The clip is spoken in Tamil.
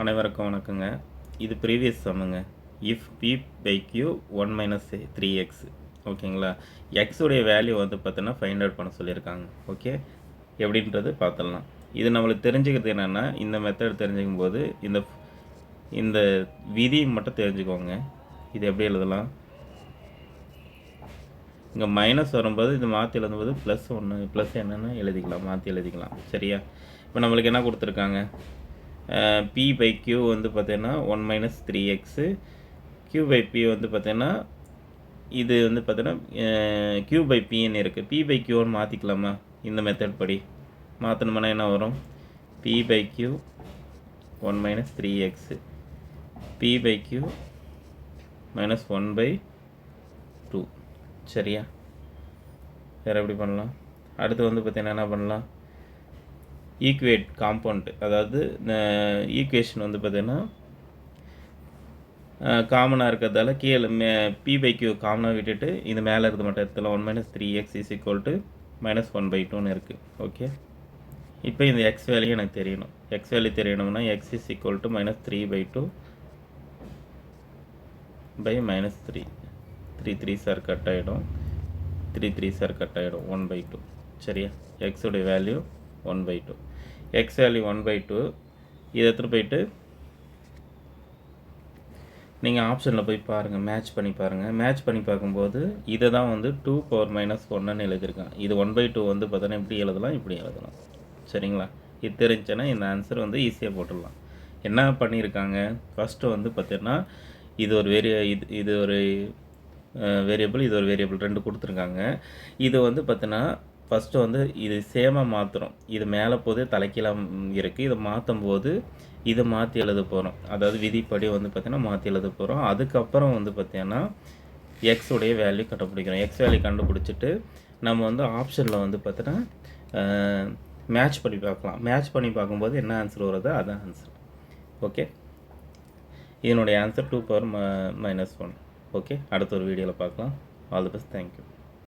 அனைவருக்கும் வணக்கங்க. இது ப்ரீவியஸ் சம்முங்க. If p by q 1 minus 3x ஓகேங்களா. x உடைய வேல்யூ வந்து பார்த்தீங்கன்னா ஃபைண்ட் அவுட் பண்ண சொல்லியிருக்காங்க. ஓகே, எப்படின்றது பார்த்துடலாம். இது நம்மளுக்கு தெரிஞ்சுக்கிறது என்னென்னா, இந்த மெத்தட் தெரிஞ்சுக்கும் போது இந்த விதி மட்டும் தெரிஞ்சுக்கோங்க. இது எப்படி எழுதலாம், இங்கே மைனஸ் வரும்போது இது மாற்றி எழுதும்போது +1 ப்ளஸ் என்னென்னு எழுதிக்கலாம், மாற்றி எழுதிக்கலாம். சரியா? இப்போ நம்மளுக்கு என்ன கொடுத்துருக்காங்க, p by q வந்து பார்த்தீங்கன்னா 1 minus 3x, q by p வந்து பார்த்தீங்கன்னா இது வந்து பார்த்தீங்கன்னா q by pன்னு இருக்குது. p by qன்னு மாற்றிக்கலாமா? இந்த மெத்தட் படி மாற்றணும்னா என்ன வரும், p by q 1 minus 3x, p by q minus 1 by 2. சரியா? வேறு எப்படி பண்ணலாம்? அடுத்து வந்து பார்த்தீங்கன்னா என்ன பண்ணலாம், ஈக்குவேட் காம்பவுண்ட், அதாவது ஈக்குவேஷன் வந்து பார்த்தீங்கன்னா காமனாக இருக்கிறதால கீழே p by q காமனாக விட்டுட்டு இது மேலே இருக்கிற மட்டும் இடத்துல 1 minus 3x is equal to minus 1 by 2ன்னு இருக்குது. ஓகே, இப்போ இந்த x வேல்யூ எனக்கு தெரியணும். x வேல்யூ தெரியணும்னா x is equal to minus 3 by 2 by minus 3. 3 3s are cut ஆகிடும், 3 3s are கட் ஆகிடும், 1 by 2. சரியா? x உடைய value 1 by 2, x value 1 by 2. இதை எடுத்துகிட்டு போயிட்டு நீங்கள் ஆப்ஷனில் போய் பாருங்கள், மேட்ச் பண்ணி பாருங்கள். மேட்ச் பண்ணி பார்க்கும்போது இதை தான் வந்து 2 power minus 1ன்னு எழுதியிருக்கான். இது 1 by 2 வந்து பார்த்தோன்னா இப்படி எழுதலாம், இப்படி எழுதலாம். சரிங்களா? இது தெரிஞ்சுன்னா இந்த ஆன்சர் வந்து ஈஸியாக போட்டுடலாம். என்ன பண்ணியிருக்காங்க, ஃபஸ்ட்டு வந்து பார்த்தீங்கன்னா இது ஒரு இது ஒரு வேரியபிள், இது ஒரு வேரியபிள் 2 கொடுத்துருக்காங்க. இது வந்து பார்த்தீங்கன்னா ஃபஸ்ட்டு வந்து இது சேமாக மாற்றுறோம். இது மேலே போது தலைக்கீழாக இருக்குது. இதை மாற்றும் போது இதை மாற்றி எழுத போகிறோம். அதாவது விதிப்படி வந்து பார்த்தீங்கன்னா மாற்றி எழுத போகிறோம். அதுக்கப்புறம் வந்து பார்த்தீங்கன்னா எக்ஸ் உடைய வேல்யூ கண்டுபிடிக்கிறோம். எக்ஸ் வேல்யூ கண்டுபிடிச்சிட்டு நம்ம வந்து ஆப்ஷனில் வந்து பார்த்தீங்கன்னா மேட்ச் பண்ணி பார்க்கலாம். மேட்ச் பண்ணி பார்க்கும்போது என்ன ஆன்சர் வருதோ அதான் ஆன்சர். ஓகே, இதனுடைய ஆன்சர் 2 power minus 1. ஓகே, அடுத்த ஒரு வீடியோவில் பார்க்கலாம். All the best. தேங்க்யூ.